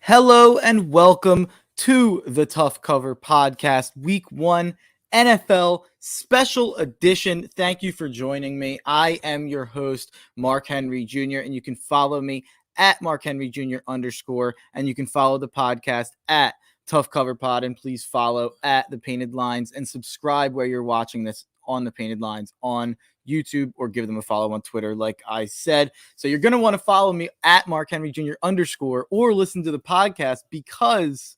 Hello and welcome to the Tough Cover Podcast, Week 1 NFL Special Edition. Thank you for joining me. I am your host, Mark Henry Jr., and you can follow me at Mark Henry Jr. _, and you can follow the podcast at Tough Cover Pod, and please follow at The Painted Lines and subscribe where you're watching this on The Painted Lines on YouTube, or give them a follow on Twitter, like I said. So you're going to want to follow me at Mark Henry Jr. _ or listen to the podcast, because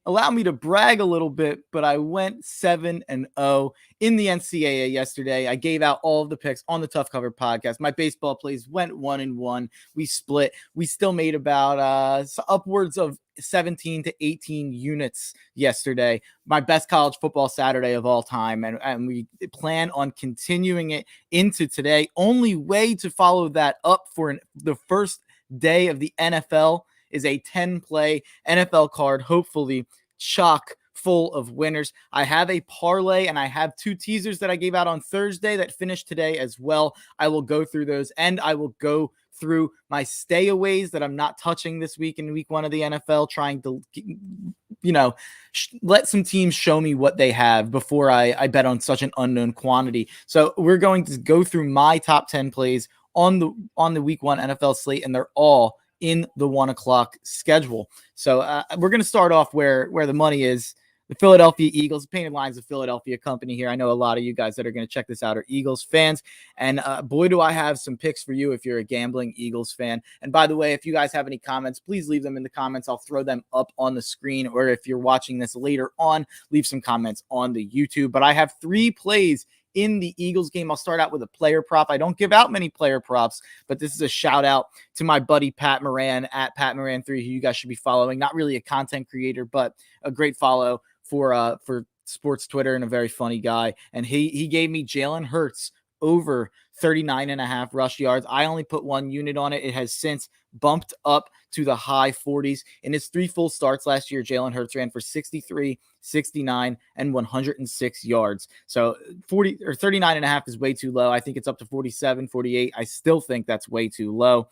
allow me to brag a little bit, but I went 7-0 in the NCAA yesterday. I gave out all of the picks on the Tough Cover Podcast. My baseball plays went 1-1. We split. We still made about upwards of 17 to 18 units yesterday. My best college football Saturday of all time. And we plan on continuing it into today. Only way to follow that up for the first day of the NFL is a 10-play NFL card, hopefully chock full of winners. I have a parlay and I have 2 teasers that I gave out on Thursday that finished today as well. I will go through those, and I will go through my stayaways that I'm not touching this week in week 1 of the NFL, trying to, let some teams show me what they have before I bet on such an unknown quantity. So we're going to go through my top 10 plays on the week 1 NFL slate, and they're all in the 1 o'clock schedule. So we're going to start off where the money is. The Philadelphia Eagles. Painted Lines, a Philadelphia company here. I know a lot of you guys that are going to check this out are Eagles fans. And boy, do I have some picks for you if you're a gambling Eagles fan. And by the way, if you guys have any comments, please leave them in the comments. I'll throw them up on the screen. Or if you're watching this later on, leave some comments on the YouTube. But I have 3 plays in the Eagles game. I'll start out with a player prop. I don't give out many player props, but this is a shout out to my buddy Pat Moran at Pat Moran 3, who you guys should be following. Not really a content creator, but a great follow for sports Twitter, and a very funny guy. And he gave me Jalen Hurts over 39.5 rush yards. I only put 1 unit on it. It has since bumped up to the high 40s. In his 3 full starts last year, Jalen Hurts ran for 63, 69, and 106 yards. So 39.5 is way too low. I think it's up to 47, 48. I still think that's way too low.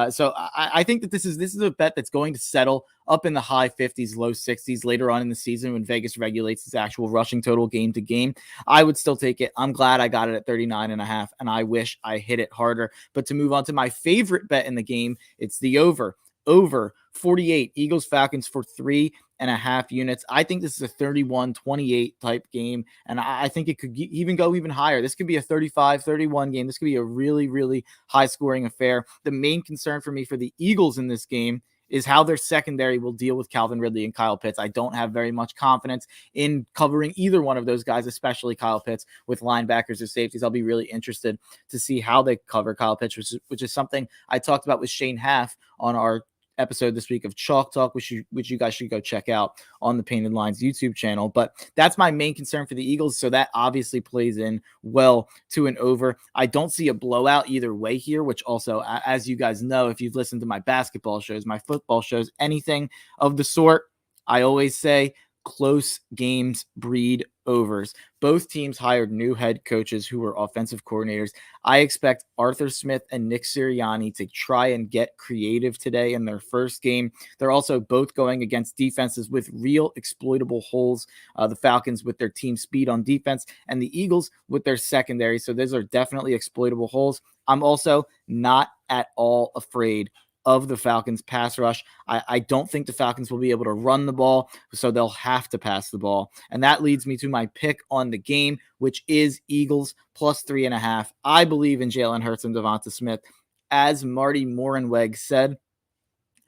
So I think that this is a bet that's going to settle up in the high 50s, low 60s later on in the season when Vegas regulates its actual rushing total game to game. I would still take it. I'm glad I got it at 39.5, and I wish I hit it harder. But to move on to my favorite bet in the game, it's the over 48 Eagles Falcons for 3.5 units. I think this is a 31-28 type game, and I think it could even go even higher. This could be a 35-31 game. This could be a really, really high-scoring affair. The main concern for me for the Eagles in this game is how their secondary will deal with Calvin Ridley and Kyle Pitts. I don't have very much confidence in covering either one of those guys, especially Kyle Pitts with linebackers or safeties. I'll be really interested to see how they cover Kyle Pitts, which is something I talked about with Shane Haff on our episode this week of Chalk Talk, which you guys should go check out on the Painted Lines YouTube channel. But that's my main concern for the Eagles, so that obviously plays in well to an over. I don't see a blowout either way here, which also, as you guys know, if you've listened to my basketball shows, my football shows, anything of the sort, I always say close games breed overs. Both teams hired new head coaches who were offensive coordinators. I expect Arthur Smith and Nick Sirianni to try and get creative today in their first game. They're also both going against defenses with real exploitable holes. The Falcons with their team speed on defense, and the Eagles with their secondary. So those are definitely exploitable holes. I'm also not at all afraid of the Falcons pass rush. I don't think the Falcons will be able to run the ball, so they'll have to pass the ball. And that leads me to my pick on the game, which is Eagles plus 3.5. I believe in Jalen Hurts and Devonta Smith. As Marty Morenweg said,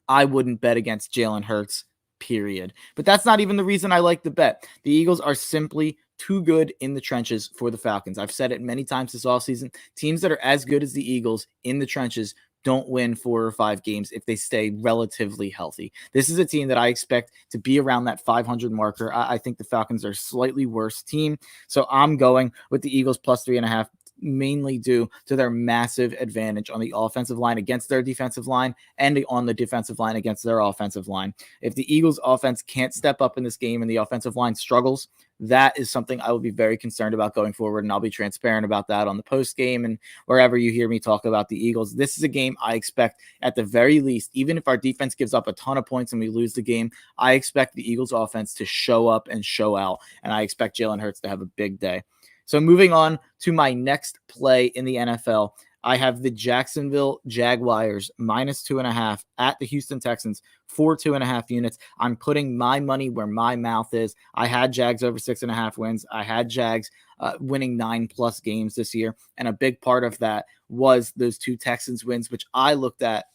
I wouldn't bet against Jalen Hurts, period. But that's not even the reason I like the bet. The Eagles are simply too good in the trenches for the Falcons. I've said it many times this offseason. Teams that are as good as the Eagles in the trenches don't win 4 or 5 games if they stay relatively healthy. This is a team that I expect to be around that 500 marker. I think the Falcons are a slightly worse team. So I'm going with the Eagles plus 3.5, mainly due to their massive advantage on the offensive line against their defensive line and on the defensive line against their offensive line. If the Eagles offense can't step up in this game and the offensive line struggles, that is something I will be very concerned about going forward, and I'll be transparent about that on the post game and wherever you hear me talk about the Eagles. This is a game I expect at the very least, even if our defense gives up a ton of points and we lose the game, I expect the Eagles offense to show up and show out, and I expect Jalen Hurts to have a big day. So moving on to my next play in the NFL, I have the Jacksonville Jaguars -2.5 at the Houston Texans for 2.5 units. I'm putting my money where my mouth is. I had Jags over 6.5 wins. I had Jags winning 9+ games this year. And a big part of that was those two Texans wins, which I looked at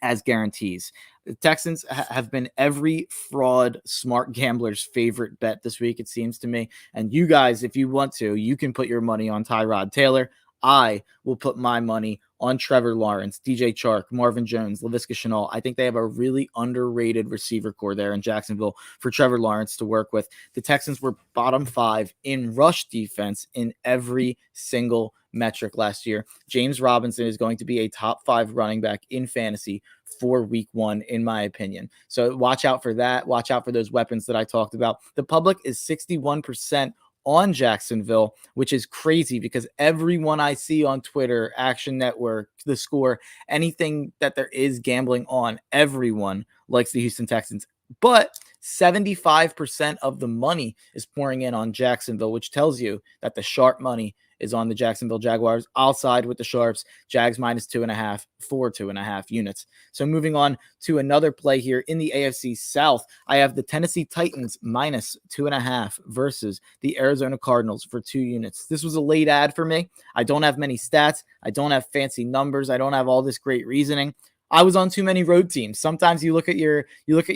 as guarantees. The Texans have been every fraud smart gambler's favorite bet this week, it seems to me. And you guys, if you want to, you can put your money on Tyrod Taylor. I will put my money on Trevor Lawrence, DJ Chark, Marvin Jones, Laviska Shenault. I think they have a really underrated receiver core there in Jacksonville for Trevor Lawrence to work with. The Texans were bottom 5 in rush defense in every single metric last year. James Robinson is going to be a top 5 running back in fantasy for week 1, in my opinion. So watch out for that. Watch out for those weapons that I talked about. The public is 61% on Jacksonville, which is crazy because everyone I see on Twitter, Action Network, The Score, anything that there is gambling on, everyone likes the Houston Texans. But 75% of the money is pouring in on Jacksonville, which tells you that the sharp money is on the Jacksonville Jaguars. I'll side with the Sharps. Jags -2.5 for 2.5 units. So moving on to another play here in the AFC South, I have the Tennessee Titans -2.5 versus the Arizona Cardinals for 2 units. This was a late ad for me. I don't have many stats. I don't have fancy numbers. I don't have all this great reasoning. I was on too many road teams. Sometimes you look at your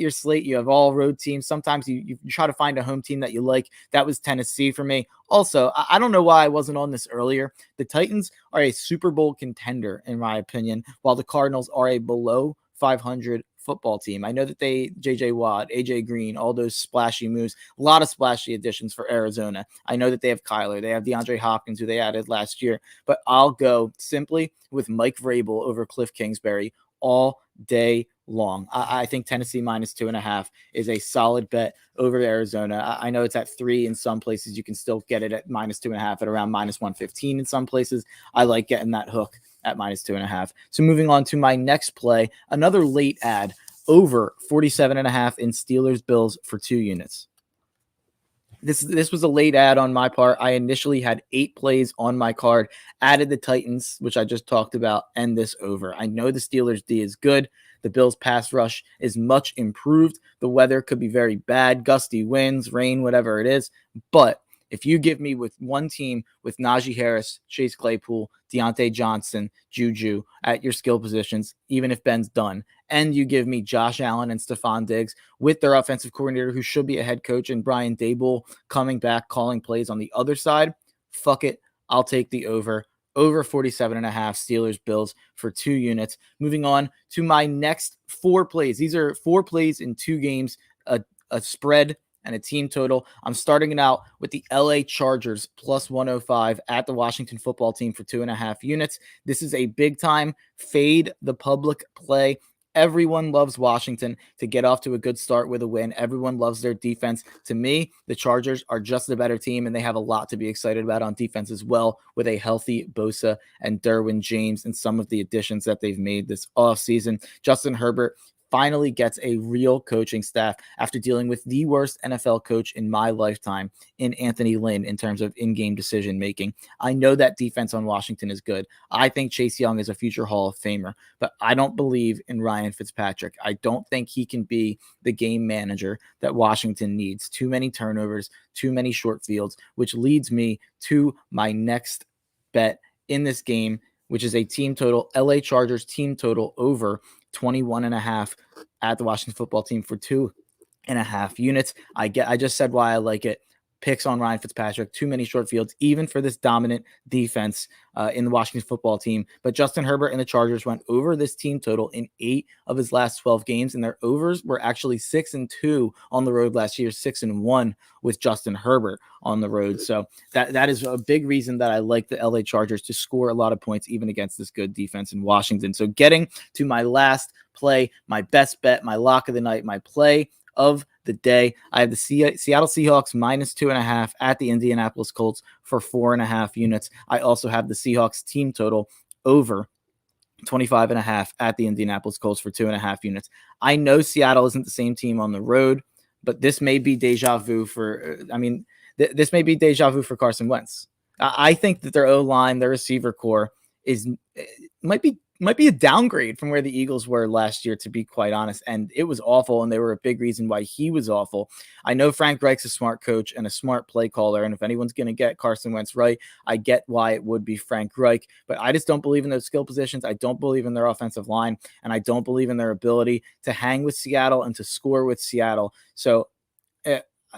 slate, you have all road teams. Sometimes you try to find a home team that you like. That was Tennessee for me. Also, I don't know why I wasn't on this earlier. The Titans are a Super Bowl contender, in my opinion, while the Cardinals are a below 500 football team. I know that J.J. Watt, A.J. Green, all those splashy moves, a lot of splashy additions for Arizona. I know that they have Kyler. They have DeAndre Hopkins, who they added last year. But I'll go simply with Mike Vrabel over Cliff Kingsbury all day long. I think Tennessee -2.5 is a solid bet over Arizona. I know it's at 3 in some places. You can still get it at -2.5 at around -115 in some places. I like getting that hook at -2.5. So moving on to my next play, another late ad, over 47.5 in Steelers Bills for 2 units. This was a late ad on my part. I initially had 8 plays on my card, added the Titans, which I just talked about, and this over. I know the Steelers D is good. The Bills pass rush is much improved. The weather could be very bad, gusty winds, rain, whatever it is. But if you give me with one team with Najee Harris, Chase Claypool, Deontay Johnson, Juju at your skill positions, even if Ben's done, and you give me Josh Allen and Stephon Diggs with their offensive coordinator, who should be a head coach, and Brian Daboll coming back, calling plays on the other side, fuck it. I'll take the over 47.5 Steelers Bills for 2 units. Moving on to my next 4 plays. These are 4 plays in 2 games, a spread and a team total. I'm starting it out with the LA Chargers +105 at the Washington football team for 2.5 units. This is a big time fade the public play. Everyone loves Washington to get off to a good start with a win. Everyone loves their defense. To me, the Chargers are just a better team, and they have a lot to be excited about on defense as well, with a healthy Bosa and Derwin James and some of the additions that they've made this offseason. Justin Herbert finally gets a real coaching staff after dealing with the worst NFL coach in my lifetime in Anthony Lynn in terms of in-game decision making. I know that defense on Washington is good. I think Chase Young is a future Hall of Famer, but I don't believe in Ryan Fitzpatrick. I don't think he can be the game manager that Washington needs. Too many turnovers, too many short fields, which leads me to my next bet in this game, which is a team total, LA Chargers team total over 21.5 at the Washington football team for 2.5 units. I just said why I like it. Picks on Ryan Fitzpatrick, too many short fields, even for this dominant defense in the Washington football team. But Justin Herbert and the Chargers went over this team total in 8 of his last 12 games, and their overs were actually 6-2 on the road last year, 6-1 with Justin Herbert on the road. So that is a big reason that I like the LA Chargers to score a lot of points, even against this good defense in Washington. So getting to my last play, my best bet, my lock of the night, my play of the day. I have the Seattle Seahawks -2.5 at the Indianapolis Colts for 4.5 units. I also have the Seahawks team total over 25.5 at the Indianapolis Colts for 2.5 units. I know Seattle isn't the same team on the road, but this may be deja vu for, this may be deja vu for Carson Wentz. I think that their O-line, their receiver core might be a downgrade from where the Eagles were last year, to be quite honest. And it was awful, and they were a big reason why he was awful. I know Frank Reich's a smart coach and a smart play caller, and if anyone's going to get Carson Wentz right, I get why it would be Frank Reich, but I just don't believe in those skill positions. I don't believe in their offensive line, and I don't believe in their ability to hang with Seattle and to score with Seattle. So,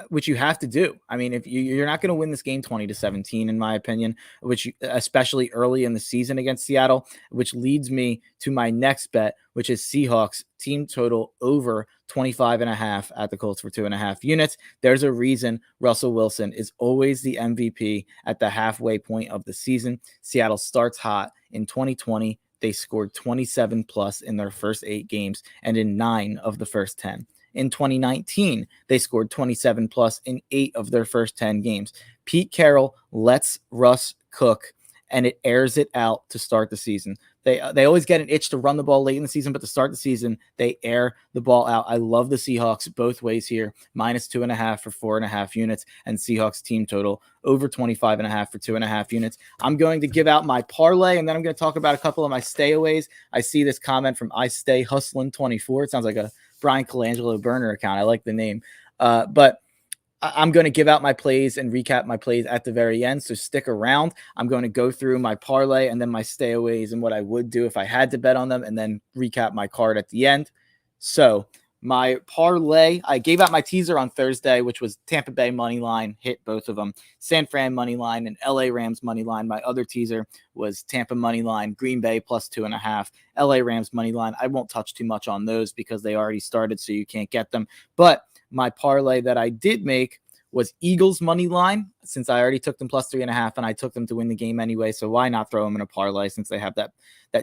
which you have to do. I mean, if you're not going to win this game 20-17, in my opinion, which especially early in the season against Seattle, which leads me to my next bet, which is Seahawks team total over 25.5 at the Colts for 2.5 units. There's a reason Russell Wilson is always the MVP at the halfway point of the season. Seattle starts hot. In 2020, they scored 27 plus in their first 8 games and in 9 of the first 10. In 2019, they scored 27 plus in 8 of their first 10 games. Pete Carroll lets Russ cook, and it airs it out to start the season. They always get an itch to run the ball late in the season, but to start the season, they air the ball out. I love the Seahawks both ways here, -2.5 for 4.5 units, and Seahawks team total over 25.5 for 2.5 units. I'm going to give out my parlay, and then I'm going to talk about a couple of my stayaways. I see this comment from I Stay Hustlin' 24. It sounds like a Brian Colangelo burner account. I like the name. But I'm going to give out my plays and recap my plays at the very end, so stick around. I'm going to go through my parlay and then my stayaways and what I would do if I had to bet on them, and then recap my card at the end. So my parlay, I gave out my teaser on Thursday, which was Tampa Bay money line, hit both of them. San Fran money line and LA Rams money line. My other teaser was Tampa money line, Green Bay +2.5, LA Rams money line. I won't touch too much on those because they already started, so you can't get them. But my parlay that I did make was Eagles money line, since I already took them +3.5 and I took them to win the game anyway. So why not throw them in a parlay since they have that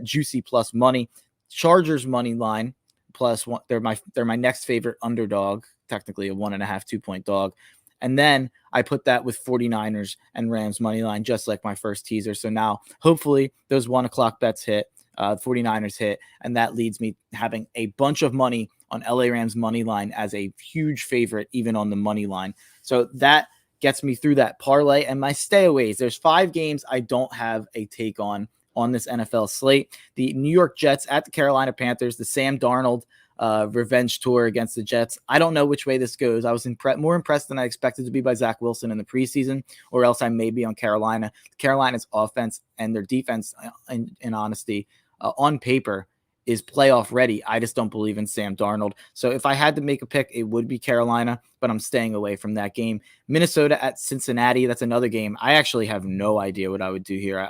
juicy plus money? Chargers money line +1. They're my next favorite underdog, technically a 1.5 2-point dog. And then I put that with 49ers and Rams money line, just like my first teaser. So now hopefully those 1 o'clock bets hit. 49ers hit, and that leads me having a bunch of money on LA Rams money line as a huge favorite, even on the money line. So that gets me through that parlay. And my stayaways, there's 5 games I don't have a take on this NFL slate. The New York Jets at the Carolina Panthers, the Sam Darnold revenge tour against the Jets. I don't know which way this goes. I was more impressed than I expected to be by Zach Wilson in the preseason, or else I may be on Carolina. Carolina's offense and their defense, in honesty, on paper, is playoff ready. I just don't believe in Sam Darnold. So if I had to make a pick, it would be Carolina, but I'm staying away from that game. Minnesota at Cincinnati, that's another game. I actually have no idea what I would do here.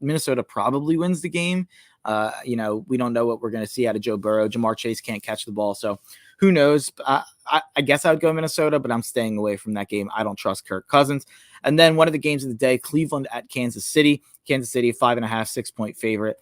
Minnesota probably wins the game. We don't know what we're going to see out of Joe Burrow. Jamar Chase can't catch the ball, so who knows? I guess I would go Minnesota, but I'm staying away from that game. I don't trust Kirk Cousins. And then one of the games of the day, Cleveland at Kansas City. Kansas City, 5.5, 6-point favorite.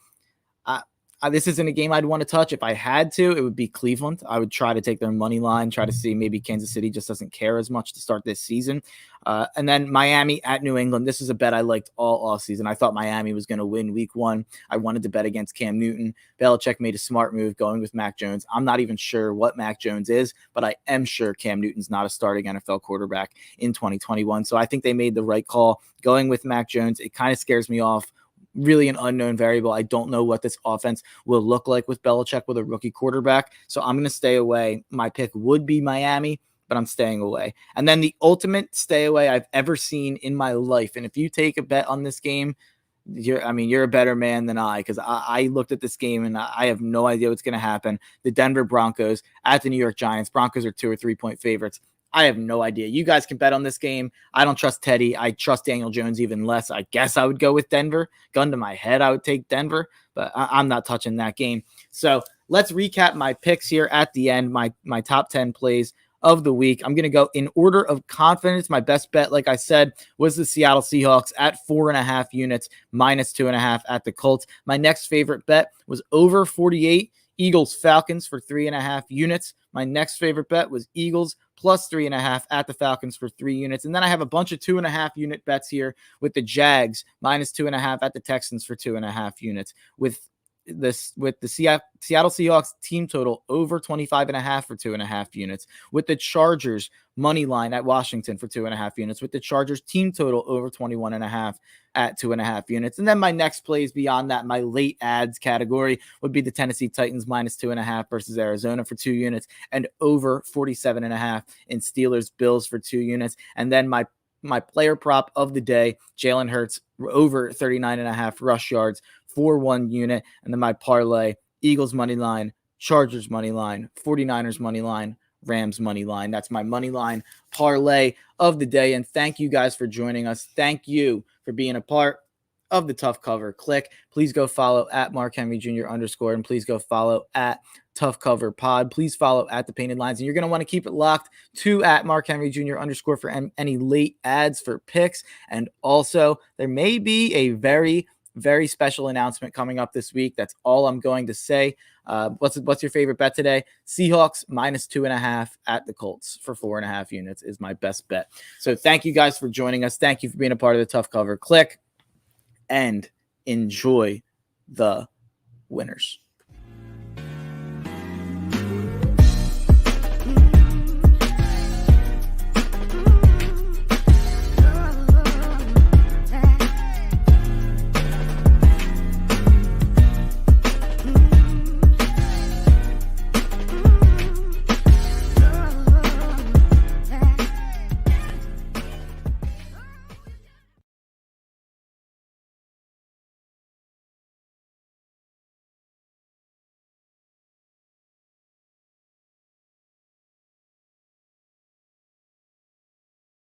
This isn't a game I'd want to touch. If I had to, it would be Cleveland. I would try to take their money line, try to see maybe Kansas City just doesn't care as much to start this season. And then Miami at New England. This is a bet I liked all offseason. I thought Miami was going to win week 1. I wanted to bet against Cam Newton. Belichick made a smart move going with Mac Jones. I'm not even sure what Mac Jones is, but I am sure Cam Newton's not a starting NFL quarterback in 2021. So I think they made the right call going with Mac Jones. It kind of scares me off. Really an unknown variable. I don't know what this offense will look like with Belichick with a rookie quarterback. So I'm going to stay away. My pick would be Miami, but I'm staying away. And then the ultimate stay away I've ever seen in my life. And if you take a bet on this game, you're a better man than I, because I looked at this game and I have no idea what's going to happen. The Denver Broncos at the New York Giants. Broncos are 2 or 3-point favorites. I have no idea. You guys can bet on this game. I don't trust Teddy. I trust Daniel Jones even less. I guess I would go with Denver. Gun to my head, I would take Denver, but I'm not touching that game. So let's recap my picks here at the end, my top 10 plays of the week. I'm going to go in order of confidence. My best bet, like I said, was the Seattle Seahawks at 4.5 units, -2.5 at the Colts. My next favorite bet was over 48 Eagles Falcons for 3.5 units. My next favorite bet was Eagles plus 3.5 at the Falcons for 3 units. And then I have a bunch of 2.5 unit bets here with the Jags minus 2.5 at the Texans for 2.5 units. With the Seattle Seahawks team total over 25.5 for 2.5 units, with the Chargers money line at Washington for 2.5 units, with the Chargers team total over 21.5 at 2.5 units. And then my next plays beyond that, my late ads category would be the Tennessee Titans minus 2.5 versus Arizona for 2 units, and over 47.5 in Steelers Bills for 2 units. And then my player prop of the day, Jalen Hurts over 39.5 rush yards for 1 unit. And then my parlay, Eagles money line, Chargers money line, 49ers money line, Rams money line. That's my money line parlay of the day. And thank you guys for joining us. Thank you for being a part of the Tough Cover Click. Please go follow at Mark Henry Jr. _ and please go follow at Tough Cover Pod. Please follow at the Painted Lines, and you're going to want to keep it locked to at Mark Henry Jr. _ for any late ads for picks. And also, there may be a very special announcement coming up this week. That's all I'm going to say. What's your favorite bet today? Seahawks minus 2.5 at the Colts for 4.5 units is my best bet. So thank you guys for joining us. Thank you for being a part of the Tough Cover Click, and enjoy the winners.